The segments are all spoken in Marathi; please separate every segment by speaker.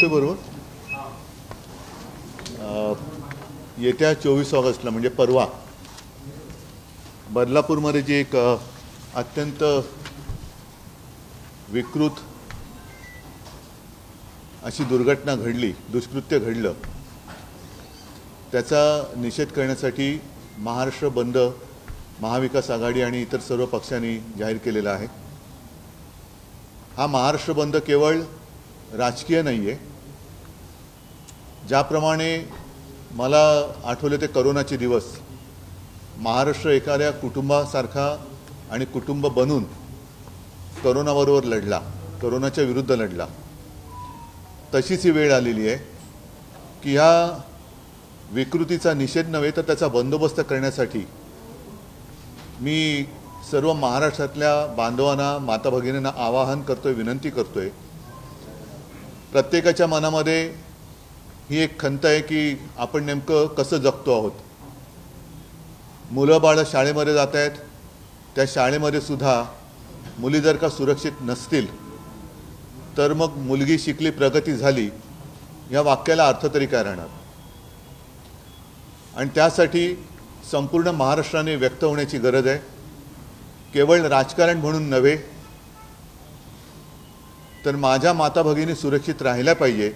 Speaker 1: ते बरोबर येत्या 24 ऑगस्टला म्हणजे परवा बदलापूरमध्ये जी एक अत्यंत विकृत अशी दुर्घटना घडली, दुष्कृत्य घडलं, त्याचा निषेध करण्यासाठी महाराष्ट्र बंद महाविकास आघाडी आणि इतर सर्व पक्षांनी जाहीर केलेला आहे। हा महाराष्ट्र बंद केवळ राजकीय नाही आहे। ज्याप्रमाणे मला आठवले ते करोनाचे दिवस, महाराष्ट्र एखाद्या कुटुंबासारखा आणि कुटुंब बनून करोनाबरोबर लढला, करोनाच्या विरुद्ध लढला, तशीच ही वेळ आलेली आहे की ह्या विकृतीचा निषेध नव्हे तर त्याचा बंदोबस्त करण्यासाठी मी सर्व महाराष्ट्रातल्या बांधवांना, माता भगिनींना आवाहन करतोय, विनंती करतोय। प्रत्येकाच्या मनामध्ये ही एक खंत आहे की आपण नेमकं कसं जगतो आहोत। मुलं बाळं शाळेमध्ये जात आहेत, त्या शाळेमध्ये सुद्धा मुली जर का सुरक्षित नसतील तर मग मुलगी शिकली प्रगती झाली या वाक्याला अर्थ तरी काय राहणार। आणि त्यासाठी संपूर्ण महाराष्ट्राने व्यक्त होण्याची गरज आहे। केवळ राजकारण म्हणून नव्हे तर माझ्या माता भगिनी सुरक्षित राहिल्या पाहिजे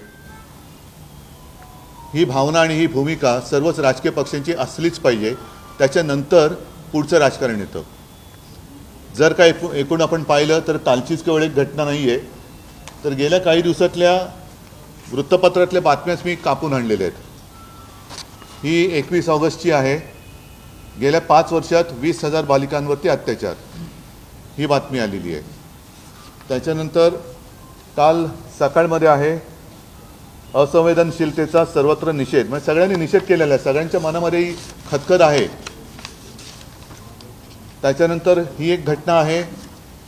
Speaker 1: ही भावना आणि ही भूमिका सर्वच राजकीय पक्षांची असलीच पाहिजे। त्याच्यानंतर पुढचं राजकारण येतं। जर का एकूण आपण पाहिलं तर कालचीच केवळ एक घटना नाही आहे, तर गेल्या काही दिवसातल्या वृत्तपत्रातल्या बातम्याच मी कापून आणलेल्या आहेत। ही 21 ऑगस्टची आहे। गेल्या 5 वर्षात 20,000 बालिकांवरती अत्याचार ही बातमी आलेली आहे। त्याच्यानंतर काल सकाळमध्ये आहे असंवेदनशीलतेचा सर्वत्र निषेध, म्हणजे सगळ्यांनी निषेध केलेला आहे, सगळ्यांच्या मनामध्ये खदखद आहे। त्याच्यानंतर ही एक घटना आहे,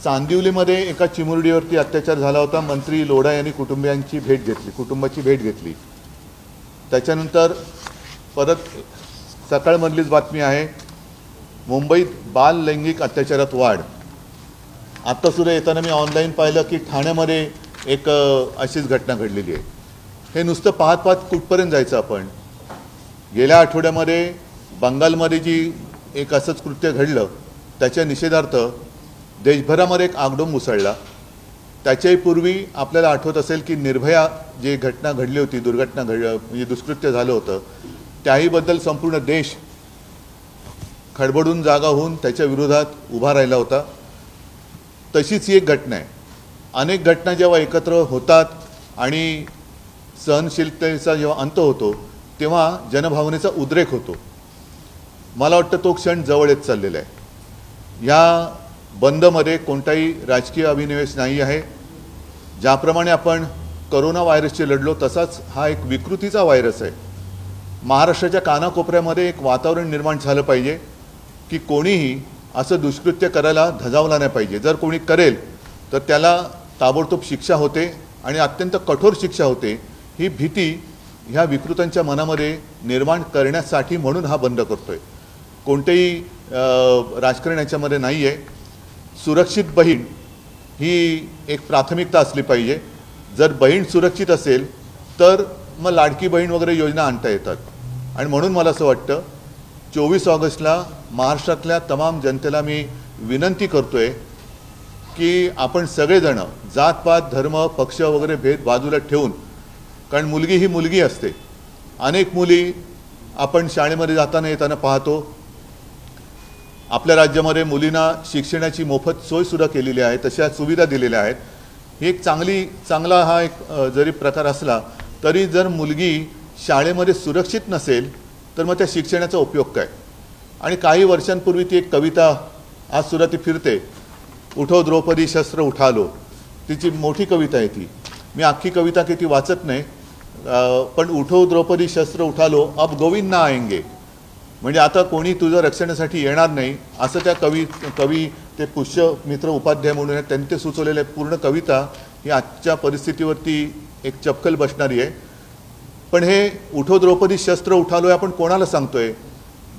Speaker 1: चांदिवलीमध्ये एका चिमुरडीवरती अत्याचार झाला होता। मंत्री लोढा यांनी कुटुंबाची भेट घेतली। त्याच्यानंतर परत सकाळमधलीच बातमी आहे, मुंबईत बाल लैंगिक अत्याचारात वाढ। आत्ता सुद्धा येताना मी ऑनलाईन पाहिलं की ठाण्यामध्ये एक अशीच घटना घडलेली आहे। हे नुसतं पाहत पाहत कुठपर्यंत जायचं आपण। गेल्या आठवड्यामध्ये बंगालमध्ये जी एक असंच कृत्य घडलं त्याच्या निषेधार्थ देशभरामध्ये एक आगडोंब उसळला। त्याच्याही पूर्वी आपल्याला आठवत असेल की निर्भया जी घटना घडली होती, म्हणजे दुष्कृत्य झालं होतं, त्याहीबद्दल संपूर्ण देश खडबडून जागा होऊन त्याच्या विरोधात उभा राहिला होता। तशीच ही एक घटना आहे। अनेक घटना जेव्हा एकत्र होतात आणि सहनशीलतेचा जेव्हा अंत होतो तेव्हा जनभावनेचा उद्रेक होतो। मला वाटतं तो क्षण जवळ येत चाललेला आहे। या बंदमध्ये कोणताही राजकीय अभिनिवेश नाही आहे। ज्याप्रमाणे आपण करोना व्हायरसशी लढलो तसाच हा एक विकृतीचा व्हायरस आहे। महाराष्ट्राच्या कानाकोपऱ्यामध्ये एक वातावरण निर्माण झालं पाहिजे की कोणीही असं दुष्कृत्य करायला धजावला नाही पाहिजे। जर कोणी करेल तर त्याला ताबडतोब शिक्षा होते आणि अत्यंत कठोर शिक्षा होते। ही भीती ह्या विकृतांच्या मनामध्ये निर्माण करण्यासाठी म्हणून हा बंद करतोय। कोणतेही राजकारण याच्यामध्ये नाही आहे। सुरक्षित बहीण ही एक प्राथमिकता असली पाहिजे। जर बहीण सुरक्षित असेल तर मग लाडकी बहीण वगैरे योजना आणता येतात। आणि म्हणून मला असं वाटतं 24 ऑगस्टला महाराष्ट्रातल्या तमाम जनतेला मी विनंती करतोय की आपण सगळेजण जातपात, धर्म, पक्ष वगैरे भेद बाजूला ठेवून, कारण मुलगी ही मुलगी असते। अनेक मुली आपण शाळेमध्ये जाताना येताना पाहतो। आपल्या राज्यामध्ये मुलींना शिक्षणाची मोफत सोयसुद्धा केलेली आहे, तशा सुविधा दिलेल्या आहेत। ही एक चांगला हा एक जरी प्रकार असला तरी जर मुलगी शाळेमध्ये सुरक्षित नसेल तर मग त्या शिक्षणाचा उपयोग काय। आणि काही वर्षांपूर्वी ती एक कविता आज सुद्धा ती फिरते, उठो द्रौपदी शस्त्र उठालो, तिची मोठी कविता आहे ती। मी अख्खी कविता किती वाचत नाही, पण उठो द्रौपदी शस्त्र उठालो अब गोविंद ना आएंगे, म्हणजे आता कोणी तुझं रक्षणासाठी येणार नाही असं त्या कवी ते पुष्यमित्र उपाध्याय म्हणून आहेत, त्यांनी ते सुचवलेले पूर्ण कविता ही आजच्या परिस्थितीवरती एक चपकल बसणारी आहे। पण हे उठो द्रौपदी शस्त्र उठालो आपण कोणाला सांगतोय?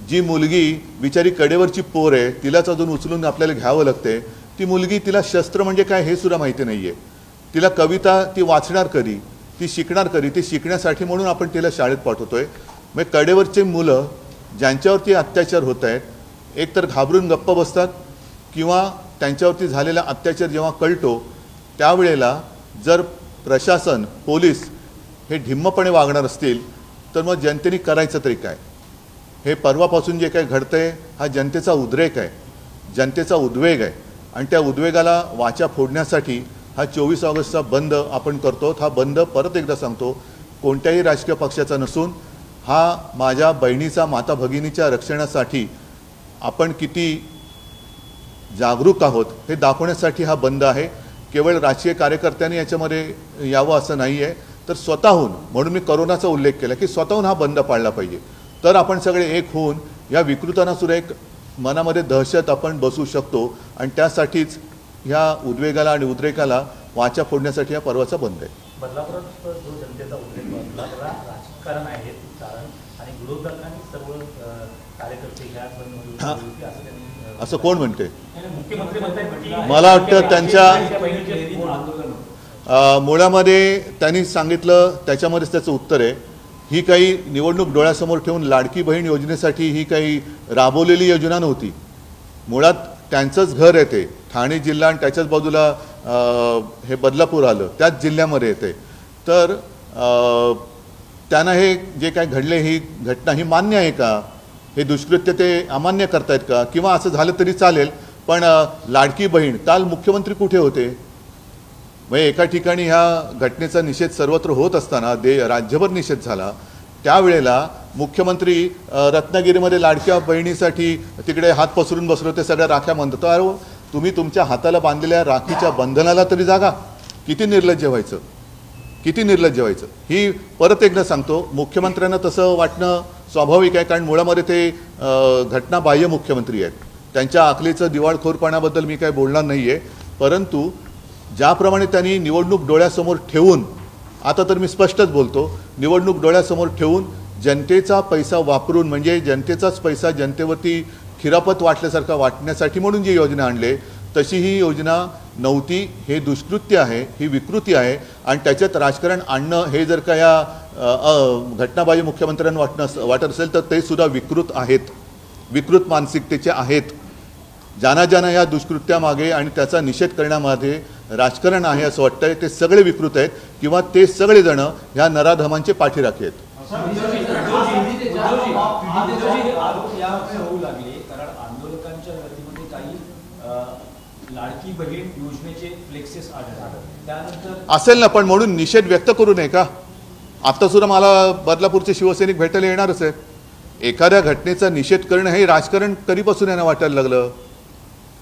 Speaker 1: जी मुलगी बिचारी कडेवरची पोर आहे, तिलाच अजून उचलून आपल्याला घ्यावं लागते। ती मुलगी, तिला शस्त्र म्हणजे काय हे सुद्धा माहिती नाहीये। तिला कविता ती वाचणार कधी, ती शिकणार कधी? ती शिकण्यासाठी म्हणून आपण तिला शाळेत पाठवतोय. मग कडेवरचे मुलं ज्यांच्यावरती अत्याचार होत आहेत एकतर घाबरून गप्प बसतात किंवा त्यांच्यावरती झालेला अत्याचार जेव्हा कळतो त्यावेळेला जर प्रशासन पोलीस हे ढिम्मपणे वागणार असतील तर मग जनतेने करायचं तरी काय? हे परवापासून जे काही घडतंय हा जनतेचा उद्रेक आहे, जनतेचा उद्वेग आहे आणि त्या उद्वेगाला वाचा फोडण्यासाठी हा 24 ऑगस्टचा बंद आपण करतो. हा बंद परत एकदा सांगतो कोणत्याही राजकीय पक्षाचा नसून हा माझ्या बहिणीचा माता भगिनीच्या रक्षणासाठी आपण किती जागरूक आहोत हे दाखवण्यासाठी हा बंद आहे. केवळ राजकीय कार्यकर्त्यांनी याच्यामध्ये यावं असं नाही आहे, तर स्वतःहून, म्हणून मी करोनाचा उल्लेख केला की स्वतःहून हा बंद पाळला पाहिजे. तर आपण सगळे एक होऊन या विकृतांना सुद्धा एक मनामध्ये दहशत आपण बसू शकतो आणि त्यासाठीच ह्या उद्वेगाला आणि उद्रेकाला वाचा फोडण्यासाठी हा परवाचा बंद आहे.
Speaker 2: बदलापुरात जो जनतेचा उद्रेक बदला त्याला राजकारण आहे कारण आणि विरोधकांनी सर्व कार्यकर्ते ह्या
Speaker 1: असं कोण म्हणते?
Speaker 2: मुख्यमंत्री म्हणतात.
Speaker 1: मला वाटतं त्यांच्या मुळामध्ये त्यांनी सांगितलं त्याच्यामध्येच त्याचं उत्तर आहे. ही काही निवडणूक डोळ्यासमोर ठेवून लाडकी बहीण योजनेसाठी ही काही राबवलेली योजना नव्हती. मुळात त्यांचंच घर आहे ते ठाणे जिल्हा आणि त्याच्याच बाजूला हे बदलापूर आलं त्याच जिल्ह्यामध्ये येते. तर त्यांना हे जे काय घडले ही घटना ही मान्य आहे का? हे दुष्कृत्य ते अमान्य करतायत का? किंवा असं झालं तरी चालेल पण लाडकी बहीण काल मुख्यमंत्री कुठे होते? म्हणजे एका ठिकाणी ह्या घटनेचा निषेध सर्वत्र होत असताना राज्यभर निषेध झाला त्यावेळेला मुख्यमंत्री रत्नागिरीमध्ये लाडक्या बहिणीसाठी तिकडे हात पसरून बसले होते, सगळ्या राख्या म्हणतात. अरे तुम्ही तुमच्या हाताला बांधलेल्या राखीच्या बंधनाला तरी जागा. किती निर्लज्ज व्हायचं, किती निर्लज्ज व्हायचं. ही परत एकदा सांगतो मुख्यमंत्र्यांना तसं वाटणं स्वाभाविक आहे कारण मुळामध्ये ते घटनाबाह्य मुख्यमंत्री आहेत. त्यांच्या अकलेचं दिवाळखोरपणाबद्दल मी काय बोलणार नाही आहे, परंतु ज्याप्रमाणे त्यांनी निवडणूक डोळ्यासमोर ठेवून, आता तर मी स्पष्टच बोलतो, निवडणूक डोळ्यासमोर ठेवून जनतेचा पैसा वापरून म्हणजे जनतेचाच पैसा जनतेवरती खिरापत वाटल्यासारखा वाटण्यासाठी म्हणून जी योजना आणले तशी ही योजना नव्हती. हे दुष्कृत्य आहे, ही विकृती आहे आणि त्याच्यात राजकारण आणणं हे जर का या घटनाबाह्य मुख्यमंत्र्यांना वाटत असेल तर ते सुद्धा विकृत आहेत, विकृत मानसिकतेचे आहेत. ज्यांना या दुष्कृत्यामागे आणि त्याचा निषेध करण्यामध्ये राजकारण आहे असं वाटतंय ते सगळे विकृत आहेत किंवा ते सगळेजण ह्या नराधमांचे पाठीराखे आहेत.
Speaker 3: कारण आंदोलकांच्या गर्दीमध्ये काही लाडकी बहीण योजनेचे फ्लेक्सेस आढळले त्यानंतर
Speaker 1: असेल ना, पण म्हणून निषेध व्यक्त करू नये का? आता सुद्धा मला बदलापूरचे शिवसैनिक भेटायला येणारच आहेत. एखाद्या घटनेचा निषेध करणं हे राजकारण कधीपासून यांना वाटायला लागलं?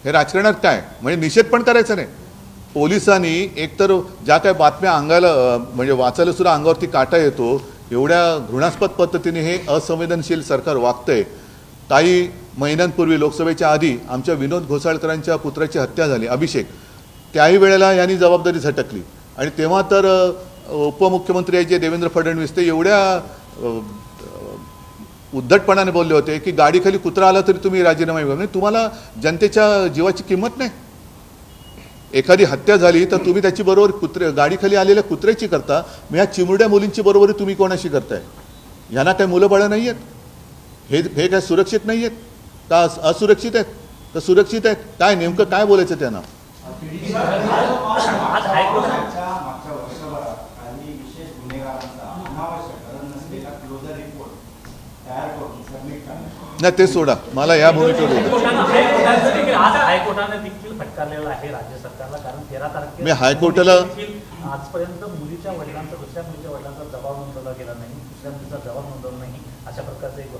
Speaker 1: हे राजकारणात काय म्हणजे निषेध पण करायचा नाही. पोलिसांनी एकतर ज्या काही बातम्या अंगाला म्हणजे वाचायला सुद्धा अंगावरती काटा येतो एवढ्या घृणास्पद पद्धतीने हे असंवेदनशील सरकार वागतंय. काही महिन्यांपूर्वी लोकसभेच्या आधी आमच्या विनोद घोसाळकरांच्या पुत्राची हत्या झाली, अभिषेक. त्याही वेळेला यांनी जबाबदारी झटकली आणि तेव्हा तर उपमुख्यमंत्री जे देवेंद्र फडणवीस ते एवढ्या उद्धटपणाने बोलले होते की गाडीखाली कुत्रा आला तरी तुम्ही राजीनामा घ्या. म्हणजे तुम्हाला जनतेच्या जीवाची किंमत नाही. एखादी हत्या झाली तर तुम्ही त्याची बरोबर गाडीखाली आलेल्या कुत्र्याची करता, मग ह्या चिमुरड्या मुलींची बरोबरी तुम्ही कोणाशी करताय? ह्यांना काय मुलं बाळं नाही आहेत? हे काय सुरक्षित नाही आहेत का? असुरक्षित आहेत का सुरक्षित आहेत? काय नेमकं काय बोलायचं त्यांना? नाही ते सोडा, मला या भूमिकेवर
Speaker 2: हायकोर्टाने देखील फटकारलेला आहे राज्य सरकारला कारण 13 तारखेला
Speaker 1: मी हायकोर्टाला
Speaker 2: आजपर्यंत मुलीच्या वडिलांचा दुसऱ्या मुलीच्या वडिलांचा जबाब नोंदवला गेला नाही, दुसऱ्या मुलीचा जबाब नोंदवला नाही अशा प्रकारचं एक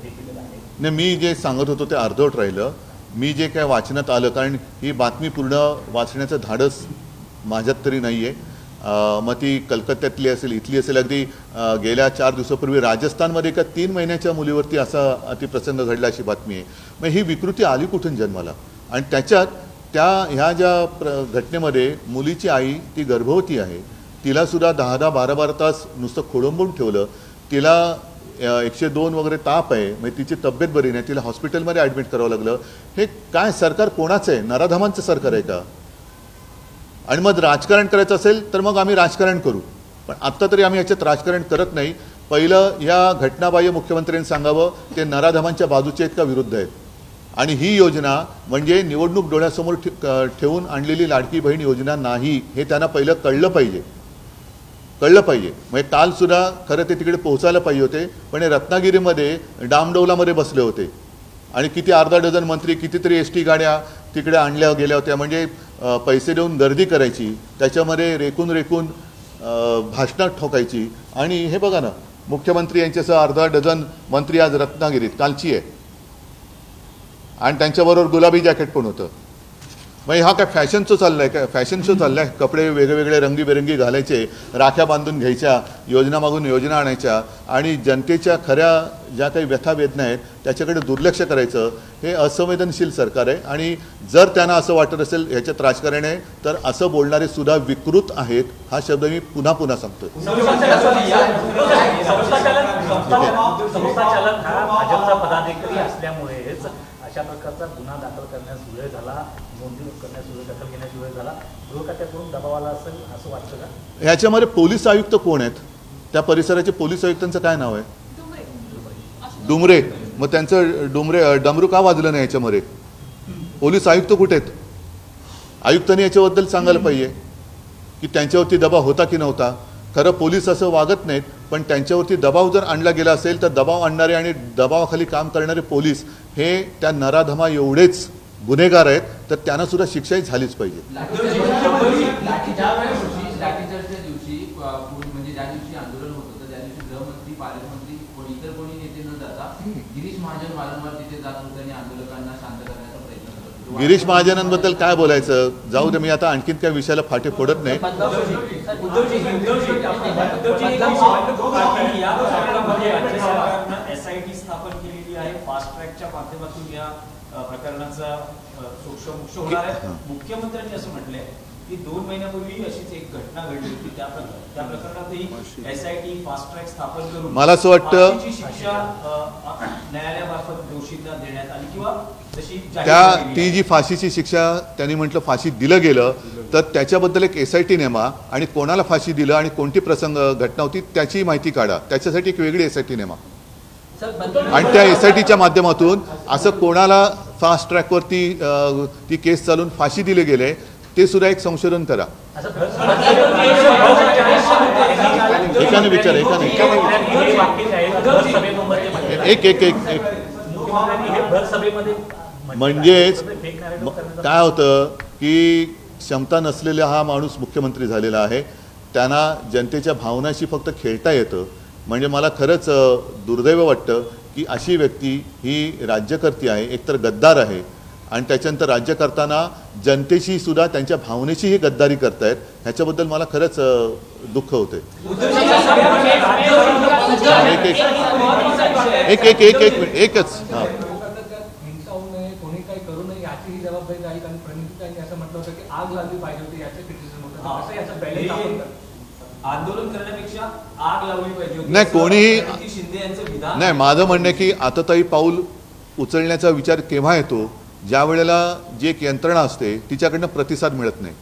Speaker 2: देखील आहे.
Speaker 1: नाही, मी जे सांगत होतो ते अर्धवट राहिलं. मी जे काय वाचनात आलं कारण ही बातमी पूर्ण वाचण्याचं धाडस माझ्यात तरी नाही आहे. मग ती कलकत्त्यातली असेल, इथली असेल. अगदी गेल्या 4 दिवसापूर्वी राजस्थानमध्ये एका 3 महिन्याच्या मुलीवरती असा अतिप्रसंग घडला अशी बातमी आहे. मग ही विकृती आली कुठून जन्माला? आणि त्याच्यात ह्या ज्या घटनेमध्ये मुलीची आई ती गर्भवती आहे, तिलासुद्धा 10-10, 12-12 तास नुसतं खोळंबून ठेवलं. तिला 102 वगैरे ताप आहे, म्हणजे तिची तब्येत बरी नाही, तिला हॉस्पिटलमध्ये ॲडमिट करावं लागलं. हे काय सरकार कोणाचं आहे? नराधमांचं सरकार आहे का? आणि मग राजकारण करायचं असेल तर मग आम्ही राजकारण करू, पण आत्ता तरी आम्ही याच्यात राजकारण करत नाही. पहिलं या घटनाबाह्य मुख्यमंत्र्यांनी सांगावं ते नराधमांच्या बाजूचे आहेत का विरुद्ध आहेत. आणि ही योजना म्हणजे निवडणूक डोळ्यासमोर ठेवून आणलेली लाडकी बहीण योजना नाही हे त्यांना पहिलं कळलं पाहिजे. म्हणजे कालसुद्धा खरं ते तिकडे पोहोचायला पाहिजे होते, पण हे रत्नागिरीमध्ये डामडौलामध्ये बसले होते आणि किती अर्धा डझन मंत्री कितीतरी ST गाड्या तिकडे आणल्या गेल्या होत्या. म्हणजे पैसे देऊन गर्दी करायची, त्याच्यामध्ये रेकून भाषणात ठोकायची. आणि हे बघा ना, मुख्यमंत्री यांच्यासह अर्धा डझन मंत्री आज रत्नागिरीत कालची आहे आणि त्यांच्याबरोबर गुलाबी जॅकेट पण होतं. म्हणजे हा काय फॅशन शो चाललाय काय? फॅशन शो चाललाय. कपडे वेगवेगळे रंगीबेरंगी घालायचे, राख्या बांधून घ्यायच्या, योजना मागून योजना आणायच्या आणि जनतेच्या खऱ्या ज्या काही व्यथा वेदना आहेत त्याच्याकडे दुर्लक्ष करायचं. हे असंवेदनशील सरकार आहे. आणि जर त्यांना असं वाटत असेल ह्याच्यात राजकारण आहे तर असं बोलणारे सुद्धा विकृत आहेत. हा शब्द मी पुन्हा पुन्हा सांगतो.
Speaker 2: संस्थाचालक हा भाजपचा पदाधिकारी असल्यामुळेच अशा प्रकारचा गुन्हा दाखल करण्यास वेळ झाला, नोंदी करण्यास वेळ, दखल घेण्यास वेळ झाला. गृहखात्याकडून दबाव आला असेल असं वाटतं का?
Speaker 1: ह्याच्यामध्ये पोलीस आयुक्त कोण आहेत? त्या परिसराचे पोलीस आयुक्तांचं काय नाव आहे? डुमरे. मग त्यांचं डमरू का वाजलं नाही याच्यामध्ये? पोलीस आयुक्त कुठे आहेत? आयुक्तांनी याच्याबद्दल सांगायला पाहिजे की त्यांच्यावरती दबाव होता की नव्हता. खरं पोलीस असं वागत नाहीत, पण त्यांच्यावरती दबाव जर आणला गेला असेल तर दबाव आणणारे आणि दबावाखाली काम करणारे पोलीस हे त्या नराधमा एवढेच गुन्हेगार आहेत, तर त्यांना सुद्धा शिक्षाही झालीच पाहिजे.
Speaker 4: म्हणजे ज्या दिवशी आंदोलन होत होतं त्या दिवशी गृहमंत्री, पालकमंत्री, इतर कोणी नेते न जाता गिरीश महाजन वारंवार तिथे जात होते आणि आंदोलकांना शांत करण्याचा प्रयत्न करत होते.
Speaker 1: गिरीश महाजनांबद्दल काय बोलायचं? जाऊ दे, मी आता आणखीन त्या विषयाला फाटे फोडत नाही.
Speaker 3: SIT स्थापन केलेली आहे, फास्ट ट्रॅकच्या माध्यमातून या प्रकरणाचा मोक्ष होणार आहे. मुख्यमंत्र्यांनी असं म्हटलंय की 2 महिन्यापूर्वी अशीच एक घटना घडली होती, त्या प्रकरणातही SIT फास्ट ट्रॅक स्थापन करून
Speaker 1: मला असं वाटतं
Speaker 3: शिक्षा न्यायालयामार्फत दोषींना देण्यात आली किंवा जशी
Speaker 1: ती जी फाशीची शिक्षा त्यांनी म्हटलं फाशी दिलं गेलं तर त्याच्याबद्दल एक SIT नेमा आणि कोणाला फाशी दिलं आणि कोणती प्रसंग घटना होती त्याची माहिती काढा. त्याच्यासाठी एक वेगळी SIT नेमा आणि त्या SITच्या माध्यमातून असं कोणाला फास्ट ट्रॅकवरती ती केस चालून फाशी दिले गेले ते सुद्धा एक संशोधन करा. एकाने विचार म्हणजेच काय होतं की क्षमता नसलेला हा माणूस मुख्यमंत्री झालेला आहे, त्यांना जनतेच्या भावनाशी फक्त खेळता येतं. म्हणजे मला खरंच दुर्दैव वाटतं की अशी व्यक्ती ही राज्यकर्ती आहे, एकतर गद्दार आहे आणि त्याच्यानंतर राज्य करताना जनतेशी सुद्धा त्यांच्या भावनेचीही गद्दारी करतायत. ह्याच्याबद्दल मला खरंच दुःख होते. एकच
Speaker 5: कोणी काही करू नये याची ही जबाबदारी आहे. कारण प्रणितीताईंनी असं म्हटलं होतं की आग लागली पाहिजे होती, याचं क्रिटिसिझम होतं. असं याचं बॅलेन्स
Speaker 3: आंदोलन करण्यापेक्षा आग लावली पाहिजे होती.
Speaker 1: नाही कोणीही
Speaker 3: शिंदे यांचं विधान
Speaker 1: नाही. माझं म्हणणं आहे की आताताई पाऊल उचलण्याचा विचार केव्हा येतो? ज्या वेळेला जी एक यंत्रणा असते तिच्याकडनं प्रतिसाद मिळत नाही.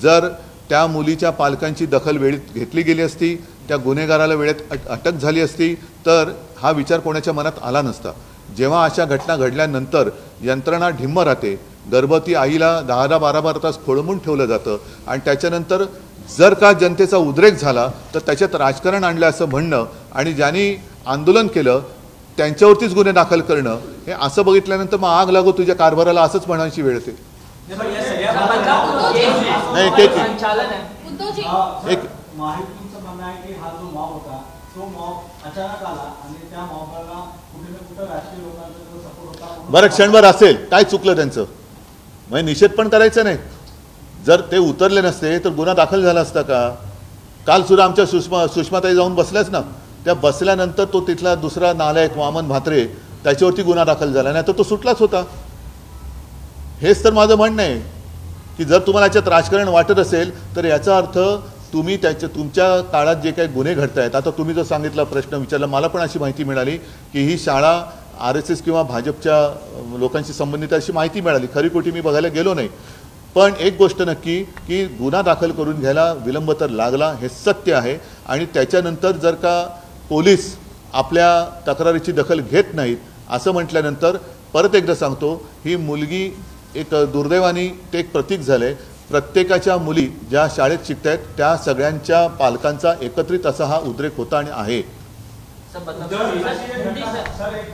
Speaker 1: जर त्या मुलीच्या पालकांची दखल वेळेत घेतली गेली असती, त्या गुन्हेगाराला वेळेत अटक झाली असती तर हा विचार कोणाच्या मनात आला नसता. जेव्हा अशा घटना घडल्यानंतर यंत्रणा ढिम्म राहते, गर्भवती आईला 10-12 तास खोळंबून ठेवलं जातं आणि त्याच्यानंतर जर का जनतेचा उद्रेक झाला तर त्याच्यात राजकारण आणलं असं म्हणणं आणि ज्यांनी आंदोलन केलं त्यांच्यावरतीच गुन्हे दाखल करणं, हे असं बघितल्यानंतर मग आग लागो तुझ्या कारभाराला असंच म्हणायची वेळ येते.
Speaker 6: माहितीचं म्हणणं आहे की हा जो मॉब होता तो मॉब अचानक आला आणि त्या मॉबला कुठे ना कुठे राजकीय लोकांचा सपोर्ट होता.
Speaker 1: बरं, क्षणभर असेल, काय चुकलं त्यांचं? म्हणजे निषेध पण करायचं नाही. जर ते उतरले नसते तर गुन्हा दाखल झाला असता का? काल सुद्धा आमच्या सुषमाताई जाऊन बसल्याच ना, त्या बसल्यानंतर तो तिथला दुसरा नालायक वामन म्हात्रे त्याच्यावरती गुन्हा दाखल झाला, नाही तर तो सुटलाच होता. हेच तर माझं म्हणणं आहे की जर तुम्हाला याच्यात राजकारण वाटत असेल तर याचा अर्थ तुम्ही तुमच्या काळात जे काही गुन्हे घडत आहेत, आता तुम्ही जो सांगितला प्रश्न विचारला, मला पण अशी माहिती मिळाली की ही शाळा RSS किंवा भाजपच्या लोकांशी संबंधित अशी माहिती मिळाली. खरी खोटी मी बघायला गेलो नाही, पण एक गोष्ट नक्की की गुन्हा दाखल करून घ्यायला विलंब तर लागला, हे सत्य आहे. आणि त्याच्यानंतर जर का पोलीस आपल्या तक्रारीची दखल घेत नाहीत असं म्हटल्यानंतर परत एकदा सांगतो, ही मुलगी एक दुर्दैवानी ते एक प्रतीक झालं आहे. प्रत्येकाच्या मुली ज्या शाळेत शिकत आहेत त्या सगळ्यांच्या पालकांचा एकत्रित असा हा उद्रेक होता आणि आहे.
Speaker 6: सर, एक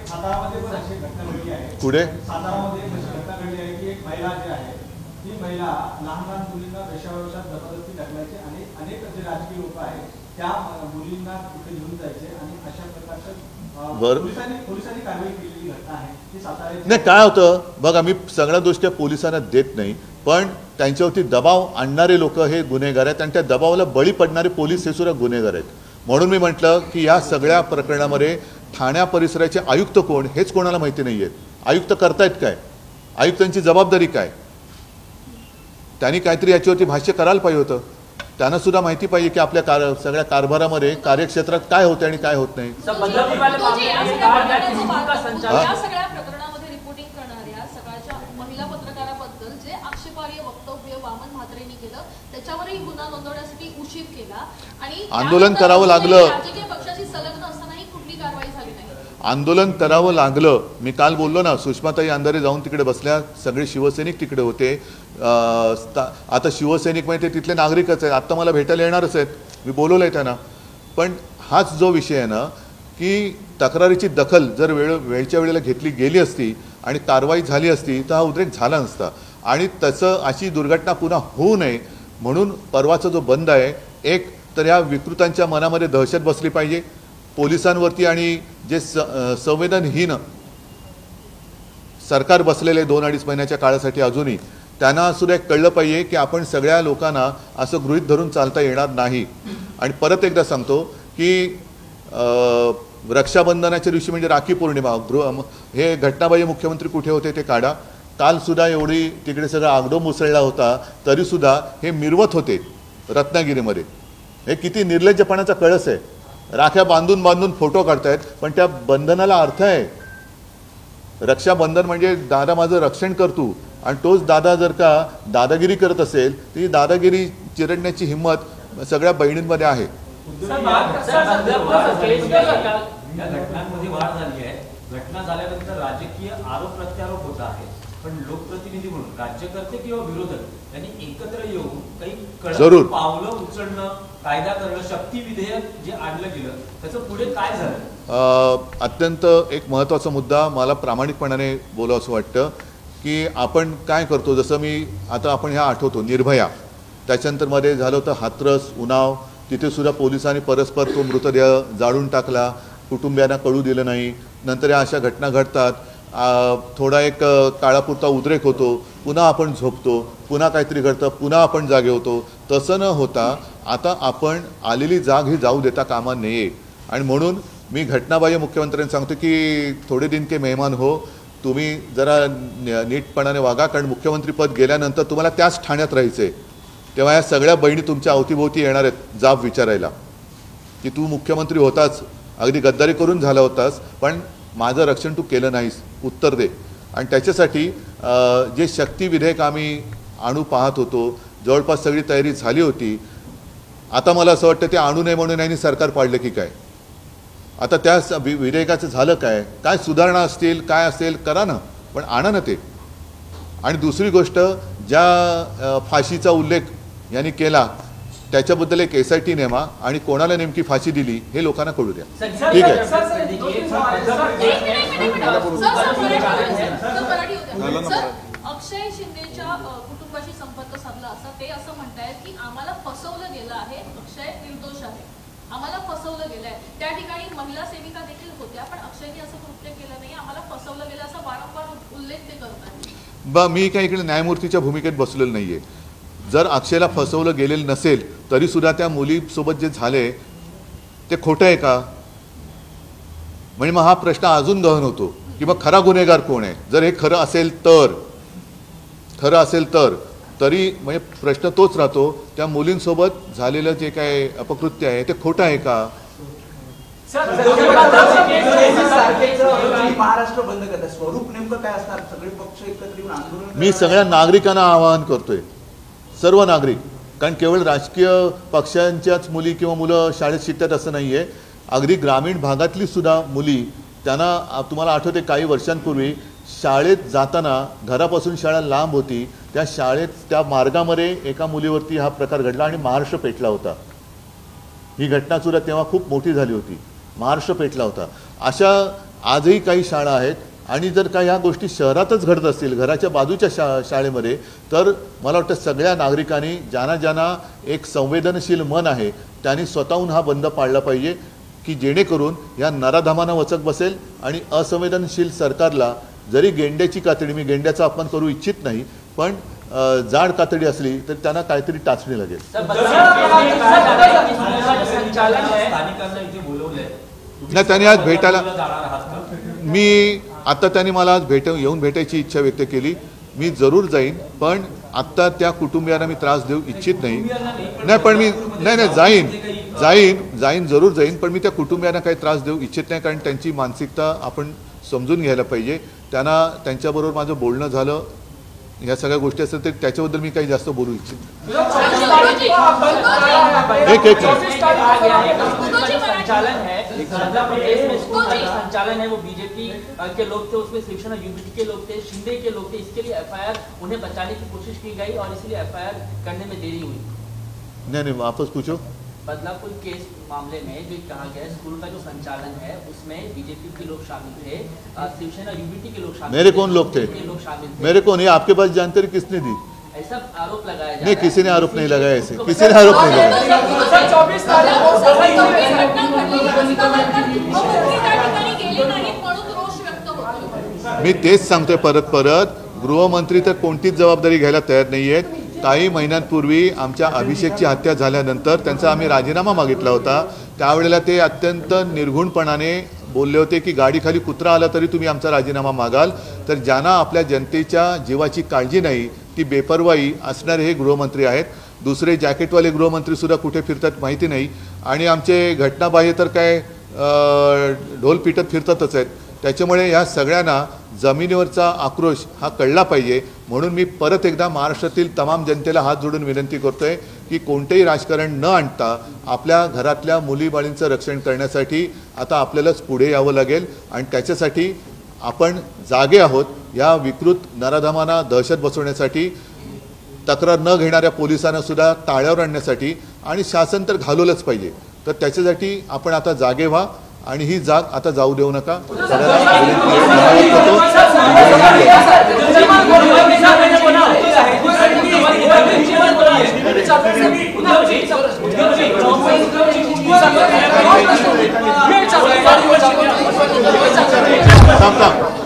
Speaker 6: सातारामध्ये पण अशी घटना घडली आहे.
Speaker 1: पुढे
Speaker 6: सातारामध्ये एक अशी घटना घडली आहे की एक महिला जी आहे ती महिला लहान लहान मुलींना वेश्याव्यवसायात जबरदस्ती टाकण्याचे आणि अनेक जे राजकीय लोक आहेत त्या मुलींना तिथे घेऊन जायचे आणि अशा प्रकारचं पोलिसांनी कारवाई केलेली घटना आहे ती सातारा.
Speaker 1: नाही, काय होतं बघा, मी सगळ्या गोष्टी पोलिसांना देत नाही, पण त्यांच्यावरती दबाव आणणारे लोक हे गुन्हेगार आहेत आणि त्या दबावाला बळी पडणारे पोलीस हे सुद्धा गुन्हेगार आहेत. म्हणून मी म्हटलं की या सगळ्या प्रकरणामध्ये ठाण्या परिसराचे आयुक्त कोण हेच कोणाला माहिती नाही आहेत. आयुक्त करतायत काय, आयुक्तांची जबाबदारी काय, त्यांनी काहीतरी याच्यावरती भाष्य करायला पाहिजे होतं. त्यांना सुद्धा माहिती पाहिजे की आपल्या सगळ्या कारभारामध्ये कार्यक्षेत्रात काय होते आणि काय होत नाही.
Speaker 7: महिला पत्रकाराबद्दल जे आक्षेपार्ह वक्तव्य वामन म्हात्रेंनी केलं त्याच्यावरही गुन्हा नोंदवण्यासाठी उशीर केला आणि
Speaker 1: आंदोलन करावं लागलं.
Speaker 7: राजकीय पक्षाशी संलग्न असतानाही कुठली कारवाई झाली नाही.
Speaker 1: आंदोलन करावं लागलं. मी काल बोललो ना, सुषमाताई अंधारे जाऊन तिकडे बसल्या, सगळे शिवसैनिक तिकडे होते. आता शिवसैनिक म्हणजे ते तिथले नागरिकच आहेत, आत्ता मला भेटायला येणारच आहेत, मी बोलवलं आहे त्यांना. पण हाच जो विषय आहे ना की तक्रारीची दखल जर वेळच्या वेळेला घेतली गेली असती आणि कारवाई झाली असती तर हा उद्रेक झाला नसता. आणि तसं अशी दुर्घटना पुन्हा होऊ नये म्हणून परवाचा जो बंद आहे, एक तर या विकृतांच्या मनामध्ये दहशत बसली पाहिजे पोलिसांवरती, आणि जे संवेदनहीन सरकार बसलेले 2-2.5 महिन्याच्या काळासाठी अजूनही त्यांना सुद्धा एक कळलं पाहिजे की आपण सगळ्या लोकांना असं गृहीत धरून चालता येणार नाही. आणि परत एकदा सांगतो की रक्षाबंधनाच्या दिवशी म्हणजे राखी पौर्णिमा, हे घटनाबाह्य मुख्यमंत्री कुठे होते ते काढा. कालसुद्धा एवढी तिकडे सगळा आगडो मुसळला होता तरीसुद्धा हे मिरवत होते रत्नागिरीमध्ये. हे किती निर्लज्जपणाचा कळस आहे. राख्या बांधून बांधून फोटो काढतायत, पण त्या बंधनाला अर्थ आहे. रक्षाबंधन म्हणजे दादा माझं रक्षण करतो, आणि तोच दादा जर का दादागिरी करत असेल ती दादागिरी चिरडण्याची हिंमत सगळ्या बहिणींमध्ये आहे.
Speaker 3: या घटनांमध्ये वाढ झाली आहे. घटना झाल्यानंतर राजकीय आरोप प्रत्यारोप होत आहे, पण लोकप्रतिनिधी म्हणून राज्यकर्ते किंवा विरोधक यांनी एकत्र येऊन काही कडक पावलं उचलणं, कायदा करणं, शक्ती विधेयक जे आणलं गेलं त्याचं पुढे काय झालं?
Speaker 1: अत्यंत एक महत्त्वाचा मुद्दा मला प्रामाणिकपणाने बोलावंसं वाटतं की आपण काय करतो. जसं मी आता आपण ह्या आठवतो निर्भया, त्याच्यानंतर मध्ये झालं होतं हाथरस, उन्नाव, तिथे सुद्धा पोलिसांनी परस्पर तो मृतदेह जाळून टाकला, कुटुंबियांना कळू दिलं नाही. नंतर या अशा घटना घडतात, थोडा एक काळापुरता उद्रेक होतो, पुन्हा आपण झोपतो, पुन्हा काहीतरी घडतं, पुन्हा आपण जागे होतो. तसं न होता आता आपण आलेली जाग ही जाऊ देता कामा नये. आणि म्हणून मी घटनाबाह्य मुख्यमंत्र्यांना सांगतो की थोडे दिन के मेहमान हो, तुम्ही जरा नीटपणाने वागा, कारण मुख्यमंत्रीपद गेल्यानंतर तुम्हाला त्याच ठाण्यात राहायचं आहे. तेव्हा या सगळ्या बहिणी तुमच्या अवतीभोवती येणार आहेत जाब विचारायला की तू मुख्यमंत्री होताच, अगदी गद्दारी करून झाला होतास, पण माझं रक्षण तू केलं नाहीस, उत्तर दे. आणि त्याच्यासाठी जे शक्ती विधेयक आम्ही आणू पाहत होतो, जवळपास सगळी तयारी झाली होती. आता मला असं वाटतं ते आणू नये म्हणून यांनी सरकार पाडलं की काय. आता त्या विधेयकाचं झालं काय, काय सुधारणा असतील, काय असेल करा ना, पण आणा ना ते. आणि दुसरी गोष्ट, ज्या फाशीचा उल्लेख यांनी केला त्याच्याबद्दल एक SIT नेमा आणि कोणाला नेमकी फाशी दिली हे लोकांना कळू द्या. ठीक आहे.
Speaker 7: अक्षय शिंदेच्या कुटुंबाशी संपर्क साधला असता ते असं म्हणतायत की आम्हाला फसवलं गेलं आहे, अक्षय निर्दोष आहे, आम्हाला फसवलं गेलं आहे. त्या ठिकाणी महिला सेविका देखील होत्या, पण अक्षयने असं कृत्य केलं नाही, आम्हाला फसवलं गेलं असा वारंवार उल्लेख ते करतात.
Speaker 1: मी काही इकडे न्यायमूर्तीच्या भूमिकेत बसलेलं नाहीये. जर अक्षयला फसवलं गेलेलं नसेल तरीसुद्धा त्या मुलीसोबत जे झाले ते खोटं आहे का, म्हणजे मग हा प्रश्न अजून गहन होतो की मग खरा गुन्हेगार कोण आहे. जर हे खरं असेल तर तरी म्हणजे प्रश्न तोच राहतो, त्या मुलींसोबत झालेलं जे काय अपकृत्य आहे ते खोटं आहे का.
Speaker 8: महाराष्ट्र बंद करतात, स्वरूप नेमकं काय असणार? सगळे पक्ष एकत्र येऊन आंदोलन.
Speaker 1: मी सगळ्या नागरिकांना आवाहन करतोय, सर्व नागरिक, कारण केवळ राजकीय पक्षांच्याच मुली किंवा मुलं शाळेत शिकतात असं नाही आहे. अगदी ग्रामीण भागातली सुद्धा मुली, त्यांना तुम्हाला आठवते काही वर्षांपूर्वी शाळेत जाताना, घरापासून शाळा लांब होती, त्या शाळेत त्या मार्गामध्ये एका मुलीवरती हा प्रकार घडला आणि महाराष्ट्र पेटला होता. ही घटनासुद्धा तेव्हा खूप मोठी झाली होती, महाराष्ट्र पेटला होता. अशा आजही काही शाळा आहेत आणि जर का ह्या गोष्टी शहरातच घडत असतील, घराच्या बाजूच्या शाळेमध्ये, तर मला वाटतं सगळ्या नागरिकांनी, ज्यांना एक संवेदनशील मन आहे, त्यांनी स्वतःहून हा बंद पाळला पाहिजे, की जेणेकरून या नराधमांना वचक बसेल आणि असंवेदनशील सरकारला, जरी गेंड्याची कातडी, मी गेंड्याचा अपमान करू इच्छित नाही, पण जाड कातडी असली तर त्यांना काहीतरी टाचणी लागेल. नाही, त्यांनी आज भेटायला, मी आता त्यांनी मला आज येऊन भेटायची इच्छा व्यक्त केली. मी जरूर जाईन, पण आत्ता त्या कुटुंबियांना मी त्रास देऊ इच्छित नाही. पण मी जाईन जरूर जाईन, पण मी त्या कुटुंबियांना काही त्रास देऊ इच्छित नाही, कारण त्यांची मानसिकता आपण समजून घ्यायला पाहिजे. त्यांच्याबरोबर माझं बोलणं झालं, ह्या सगळ्या गोष्टी असतात, तर त्याच्याबद्दल मी काही जास्त बोलू इच्छित नाही.
Speaker 9: संचालन है वो बीजेपी के लोग थे, उसमें शिवसेना यूबीटी के लोग थे, शिंदे के लोग थे. इसके लिए एफआईआर उन्हें बचाने की कोशिश की गई और इसलिए एफआईआर करने में देरी हुई.
Speaker 1: नहीं, वापस पूछो.
Speaker 9: बदलापुर केस मामले में जो कहा गया, स्कूल का जो संचालन है उसमें बीजेपी के लोग शामिल थे, शिवसेना यूबीटी के लोग शामिल.
Speaker 1: मेरे कौन लोग थे? मेरे कौन? ये आपके पास जानकारी किसने दी?
Speaker 9: ऐसा आरोप लगाया जा
Speaker 1: नहीं, किसी ने आरोप नहीं लगाया, ऐसे किसी ने आरोप नहीं लगाया. मी तेच सांगतोय परत, गृहमंत्री तर कोणतीच जबाबदारी घ्यायला तयार नाही आहेत. काही महिन्यांपूर्वी आमच्या अभिषेकची हत्या झाल्यानंतर त्यांचा आम्ही राजीनामा मागितला होता. त्यावेळेला ते अत्यंत निर्घुणपणाने बोलले होते की गाडीखाली कुत्रा आला तरी तुम्ही आमचा राजीनामा मागाल. तर ज्यांना आपल्या जनतेच्या जीवाची काळजी नाही, ती बेपर्वाई असणारे हे गृहमंत्री आहेत. दुसरे जॅकेटवाले गृहमंत्रीसुद्धा कुठे फिरतात माहिती नाही, आणि आमचे घटनाबाह्य तर काय ढोल पिटत फिरतातच आहेत. त्याच्यामुळे ह्या सगळ्यांना जमिनीवरचा आक्रोश हा कळला पाहिजे. म्हणून मी परत एकदा महाराष्ट्रातील तमाम जनतेला हात जोडून विनंती करतोय की कोणतेही राजकारण न आणता आपल्या घरातल्या मुलीबाळींचं रक्षण करण्यासाठी आता आपल्यालाच पुढे यावं लागेल, आणि त्याच्यासाठी आपण जागे आहोत. या विकृत नराधमांना दहशत बसवण्यासाठी, तक्रार न घेणाऱ्या पोलिसांना सुद्धा ताळ्यावर आणण्यासाठी, आणि शासन तर घालवलंच पाहिजे. तर त्याच्यासाठी आपण आता जागे व्हा आणि ही जाग आता जाऊ देऊ नका.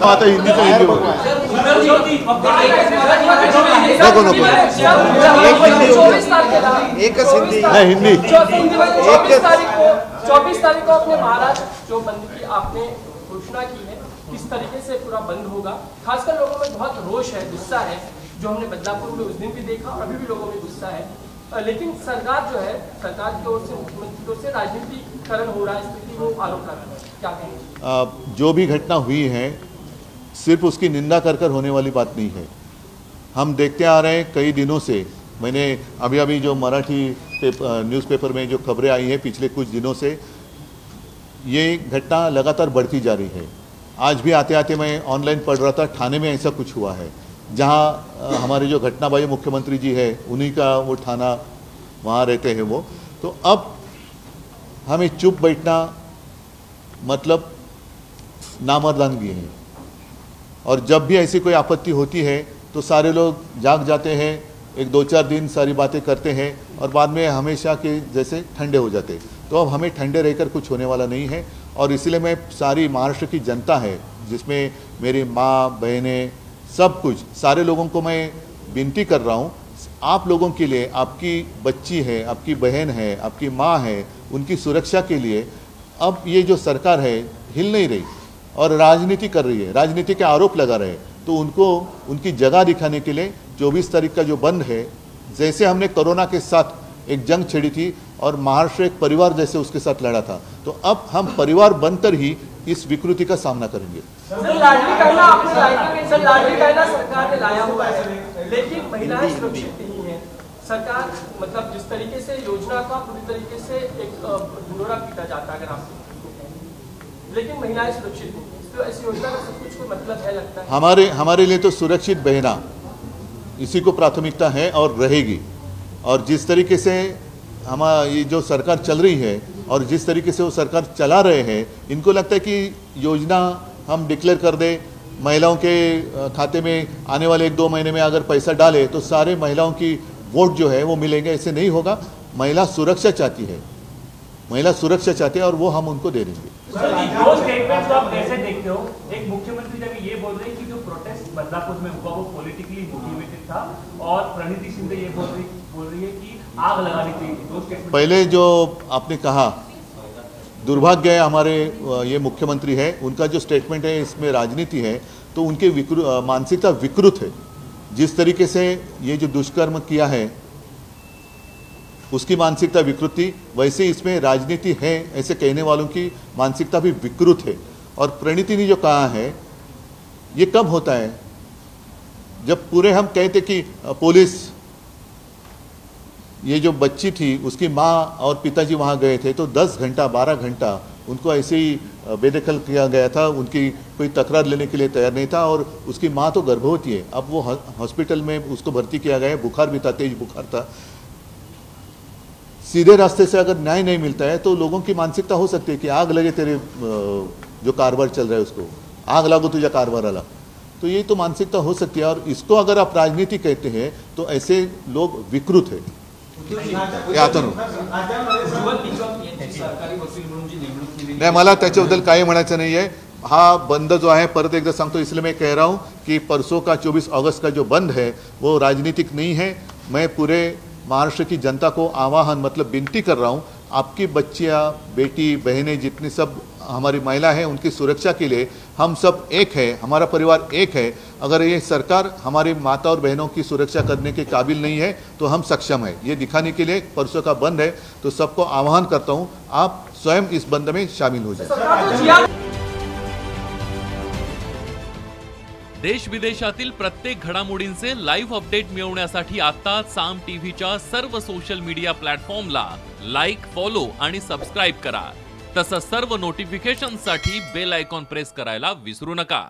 Speaker 1: आता हिंदीचं हिंदी बघू. नहीं, हिंदी.
Speaker 10: 24 तारीख को अपने महाराष्ट्र जो बंद की आपने घोषणा की है, किस तरीके से पूरा बंद होगा? खासकर लोगों में बहुत रोष है, गुस्सा है, जो हमने बदलापुर में उस दिन भी देखा और अभी भी लोगों में गुस्सा है. लेकिन सरकार जो है, सरकार की ओर से, मुख्यमंत्री की ओर से राजनीतिकरण हो रहा है, इस स्थिति वो आरोप कर रहे हैं. क्या कहेंगे?
Speaker 1: जो भी घटना हुई है सिर्फ उसकी निंदा कर होने वाली बात नहीं है. हम देखते आ रहे हैं कई दिनों से. मैंने अभी जो मराठी न्यूज़पेपर में जो खबरें आई हैं पिछले कुछ दिनों से, ये घटना लगातार बढ़ती जा रही है. आज भी आते आते मैं ऑनलाइन पढ़ रहा था, ठाणे में ऐसा कुछ हुआ है, जहाँ हमारे जो घटनाबाह्य मुख्यमंत्री जी है, उन्हीं का वो थाना वहाँ रहते हैं वो. तो अब हमें चुप बैठना मतलब नामर्दानगी है. और जब भी ऐसी कोई आपत्ति होती है तो सारे लोग जाग जाते हैं, एक 2-4 दिन सारी बातें करते हैं और बाद में हमेशा के जैसे ठंडे हो जाते. तो अब हमें ठंडे रहकर कुछ होने वाला नहीं है. और इसलिए मैं सारी महाराष्ट्र की जनता है, जिसमें मेरी माँ, बहनें, सब कुछ, सारे लोगों को मैं विनती कर रहा हूँ, आप लोगों के लिए, आपकी बच्ची है, आपकी बहन है, आपकी माँ है, उनकी सुरक्षा के लिए अब ये जो सरकार है हिल नहीं रही और राजनीति कर रही है, राजनीति के आरोप लगा रहे हैं. तो उनको उनकी जगह दिखाने के लिए 24 तारीख का जो बंद है, जैसे हमने कोरोना के साथ एक जंग छेड़ी थी और महाराष्ट्र एक परिवार जैसे उसके साथ लड़ा था। तो अब हम परिवार बनकर ही इस विकृति का सामना करेंगे।
Speaker 10: सर लाडली कायदा आपने लाया, सर लाडली कायदा सरकार ने लाया हुआ है, लेकिन महिलाएं सुरक्षित नहीं है। सरकार मतलब जिस तरीके से योजना का पूरी तरीके से एक ढिंढोरा पीटा जाता है अगर आप, लेकिन महिलाएं सुरक्षित नहीं, तो ऐसी योजना का सब कुछ कोई मतलब है लगता है?
Speaker 1: हमारे लिए तो सुरक्षित बहना इसी को प्राथमिकता है और रहेगी। और जिस तरीके से ये जो सरकार चल रही है और जिस तरीके से वो सरकार चला रहे हैं, इनको लगता है कि योजना हम डिक्लेयर कर दे, महिलाओं के खाते में आने वाले 1-2 महीने में अगर पैसा डाले तो सारे महिलाओं की वोट जो है वो मिलेंगे। ऐसे नहीं होगा। महिला सुरक्षा चाहती है, महिला सुरक्षा चाहती है और वो हम उनको दे देंगे।
Speaker 2: दो स्टेटमेंट्स आप कैसे देखते हो? एक मुख्यमंत्री जब ये बोल रहे हैं कि जो प्रोटेस्ट बदलापुर में हुआ वो पॉलिटिकली मोटिवेटेड था, और प्रणीति शिंदे ये बोल रही है कि आग लगानी चाहिए। दो स्टेटमेंट। पहले जो आपने कहा, दुर्भाग्य है हमारे ये मुख्यमंत्री है, उनका जो स्टेटमेंट है इसमें राजनीति है, तो उनके मानसिकता विकृत है। जिस तरीके से ये जो दुष्कर्म किया है उसकी मानसिकता विकृति, वैसे इसमें राजनीति है ऐसे कहने वालों की मानसिकता भी विकृत है। और प्रणीति ने जो कहा है ये कब होता है? जब पूरे हम कहते कि पुलिस, ये जो बच्ची थी उसकी माँ और पिताजी वहाँ गए थे तो 10 घंटा 12 घंटा उनको ऐसे ही बेदखल किया गया था, उनकी कोई तकरार लेने के लिए तैयार नहीं था। और उसकी माँ तो गर्भवती है, अब वो हॉस्पिटल में उसको भर्ती किया गया, बुखार भी था, तेज बुखार था। सीधे रास्ते से अगर न्याय नहीं मिलता है तो लोगों की मानसिकता हो सकती है कि आग लगे तेरे जो कारोबार चल रहा है उसको, आग लागो तुझा कारोबाराला। तो ये तो मानसिकता हो सकती है, और इसको अगर आप राजनीति कहते हैं तो ऐसे लोग विकृत है। नाही, मला त्याच्याबद्दल काही म्हणायचं नाही आहे। हा बंद जो है परत एकदा सांगतो, इसलिए मैं कह रहा हूँ कि परसों का 24 अगस्त का जो बंद है वो राजनीतिक नहीं है। मैं पूरे महाराष्ट्र की जनता को आह्वान मतलब विनती कर रहा हूँ, आपकी बच्चियाँ, बेटी, बहनें, जितनी सब हमारी महिला हैं उनकी सुरक्षा के लिए हम सब एक है, हमारा परिवार एक है। अगर ये सरकार हमारी माता और बहनों की सुरक्षा करने के काबिल नहीं है तो हम सक्षम है, ये दिखाने के लिए परसों का बंद है। तो सबको आह्वान करता हूँ आप स्वयं इस बंद में शामिल हो जाए।
Speaker 11: देश विदेशातील प्रत्येक घडामोडींचे लाईव्ह अपडेट मिळवण्यासाठी आता साम टीव्हीच्या सर्व सोशल मीडिया प्लॅटफॉर्मला लाईक, फॉलो आणि सबस्क्राइब करा। तसंच सर्व नोटिफिकेशनसाठी बेल आयकॉन प्रेस करायला विसरू नका।